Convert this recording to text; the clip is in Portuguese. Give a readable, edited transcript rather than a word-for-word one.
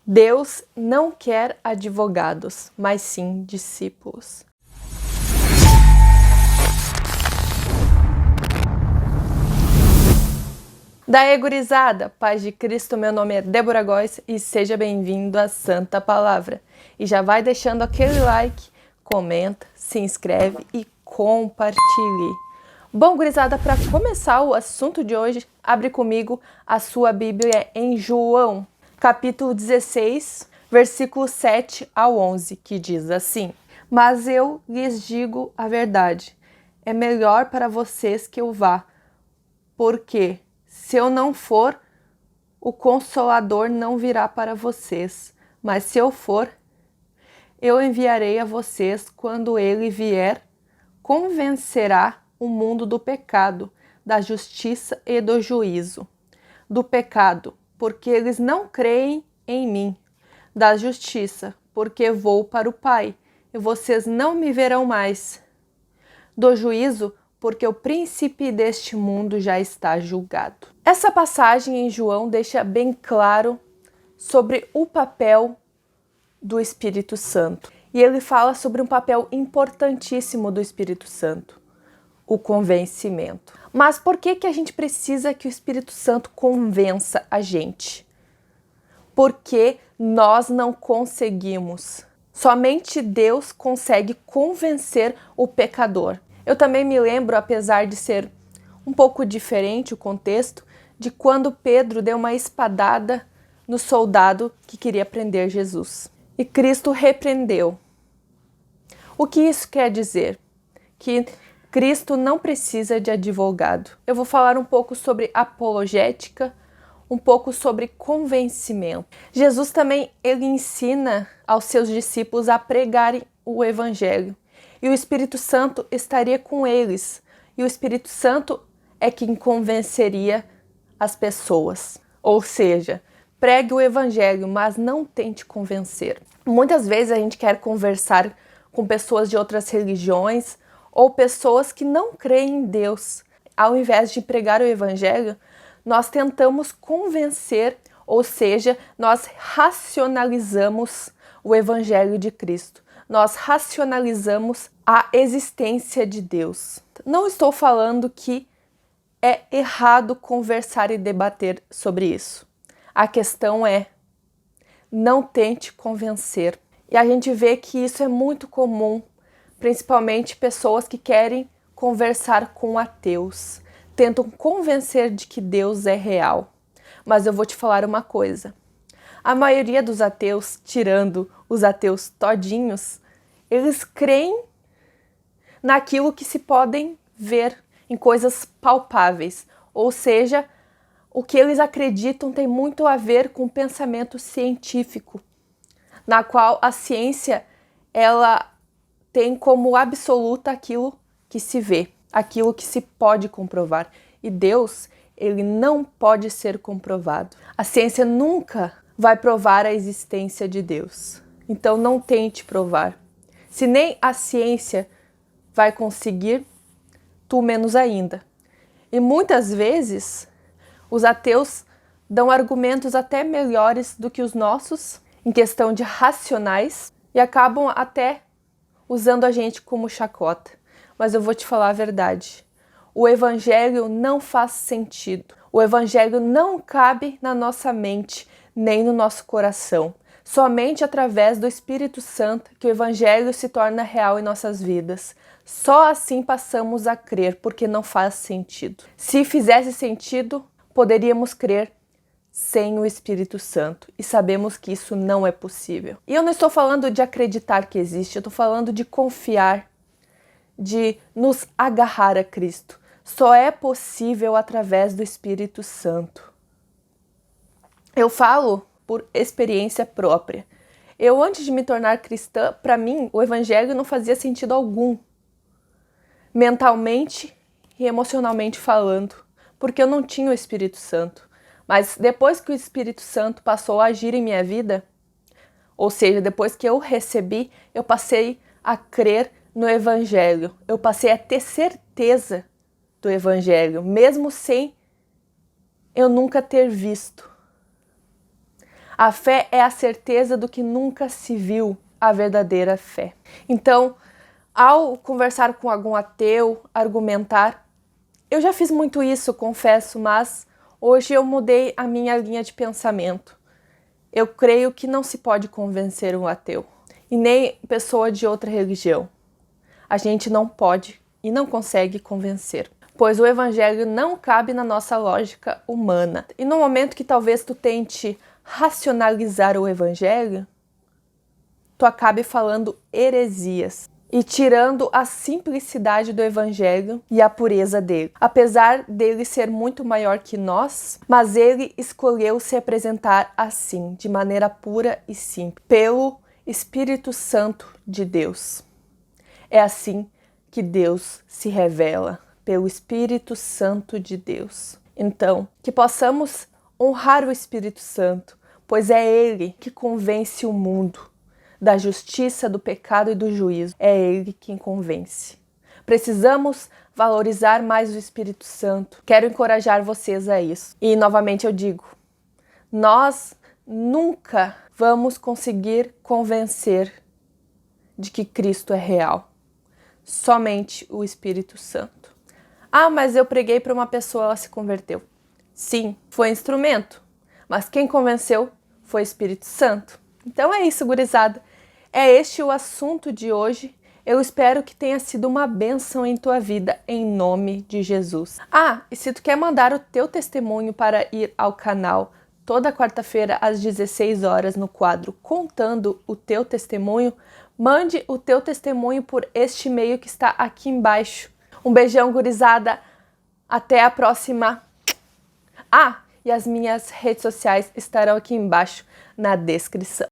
Deus não quer advogados, mas sim discípulos. Daí, gurizada, paz de Cristo, meu nome é Débora Góes e seja bem-vindo à Santa Palavra. E já vai deixando aquele like, comenta, se inscreve e compartilhe. Bom, gurizada, para começar o assunto de hoje, abre comigo a sua Bíblia em João, capítulo 16, versículo 7 ao 11, que diz assim: Mas eu lhes digo a verdade, é melhor para vocês que eu vá, porque se eu não for, o Consolador não virá para vocês, mas se eu for, eu enviarei a vocês. Quando ele vier, convencerá o mundo do pecado, da justiça e do juízo. Do pecado, porque eles não creem em mim. Da justiça, porque vou para o Pai, e vocês não me verão mais. Do juízo, porque o príncipe deste mundo já está julgado. Essa passagem em João deixa bem claro sobre o papel do Espírito Santo. E ele fala sobre um papel importantíssimo do Espírito Santo, o convencimento. Mas por que a gente precisa que o Espírito Santo convença a gente? Porque nós não conseguimos. Somente Deus consegue convencer o pecador. Eu também me lembro, apesar de ser um pouco diferente o contexto, de quando Pedro deu uma espadada no soldado que queria prender Jesus. E Cristo repreendeu. O que isso quer dizer? Que Cristo não precisa de advogado. Eu vou falar um pouco sobre apologética, um pouco sobre convencimento. Jesus também ele ensina aos seus discípulos a pregarem o Evangelho. E o Espírito Santo estaria com eles. E o Espírito Santo é quem convenceria as pessoas. Ou seja, pregue o Evangelho, mas não tente convencer. Muitas vezes a gente quer conversar com pessoas de outras religiões ou pessoas que não creem em Deus. Ao invés de pregar o Evangelho, nós tentamos convencer, ou seja, nós racionalizamos o Evangelho de Cristo. Nós racionalizamos a existência de Deus. Não estou falando que é errado conversar e debater sobre isso. A questão é, não tente convencer. E a gente vê que isso é muito comum, principalmente pessoas que querem conversar com ateus. Tentam convencer de que Deus é real. Mas eu vou te falar uma coisa. A maioria dos ateus, tirando os ateus todinhos, eles creem naquilo que se podem ver, em coisas palpáveis. Ou seja, o que eles acreditam tem muito a ver com o pensamento científico, na qual a ciência ela tem como absoluta aquilo que se vê, aquilo que se pode comprovar. E Deus, ele não pode ser comprovado. A ciência nunca vai provar a existência de Deus. Então não tente provar. Se nem a ciência vai conseguir, tu menos ainda. E muitas vezes os ateus dão argumentos até melhores do que os nossos, em questão de racionais, e acabam até usando a gente como chacota. Mas eu vou te falar a verdade. O Evangelho não faz sentido. O Evangelho não cabe na nossa mente, nem no nosso coração. Somente através do Espírito Santo que o Evangelho se torna real em nossas vidas. Só assim passamos a crer, porque não faz sentido. Se fizesse sentido, poderíamos crer sem o Espírito Santo. E sabemos que isso não é possível. E eu não estou falando de acreditar que existe, eu estou falando de confiar, de nos agarrar a Cristo. Só é possível através do Espírito Santo. Eu falo por experiência própria. Eu, antes de me tornar cristã, para mim, o Evangelho não fazia sentido algum, mentalmente e emocionalmente falando, porque eu não tinha o Espírito Santo. Mas depois que o Espírito Santo passou a agir em minha vida, ou seja, depois que eu recebi, eu passei a crer no Evangelho. Eu passei a ter certeza do Evangelho, mesmo sem eu nunca ter visto. A fé é a certeza do que nunca se viu, a verdadeira fé. Então, ao conversar com algum ateu, argumentar, eu já fiz muito isso, confesso, mas hoje eu mudei a minha linha de pensamento. Eu creio que não se pode convencer um ateu, e nem pessoa de outra religião. A gente não pode e não consegue convencer, pois o evangelho não cabe na nossa lógica humana. E no momento que talvez tu tente racionalizar o evangelho, tu acabe falando heresias e tirando a simplicidade do evangelho e a pureza dele. Apesar dele ser muito maior que nós, mas ele escolheu se apresentar assim, de maneira pura e simples, pelo Espírito Santo de Deus. É assim que Deus se revela, pelo Espírito Santo de Deus. Então, que possamos honrar o Espírito Santo, pois é ele que convence o mundo da justiça, do pecado e do juízo. É ele quem convence. Precisamos valorizar mais o Espírito Santo. Quero encorajar vocês a isso. E novamente eu digo, nós nunca vamos conseguir convencer de que Cristo é real. Somente o Espírito Santo. Ah, mas eu preguei para uma pessoa, ela se converteu. Sim, foi instrumento, mas quem convenceu foi o Espírito Santo. Então é isso, gurizada. É este o assunto de hoje. Eu espero que tenha sido uma bênção em tua vida, em nome de Jesus. Ah, e se tu quer mandar o teu testemunho para ir ao canal toda quarta-feira às 16 horas no quadro Contando o Teu Testemunho, mande o teu testemunho por este e-mail que está aqui embaixo. Um beijão, gurizada. Até a próxima. Ah, e as minhas redes sociais estarão aqui embaixo na descrição.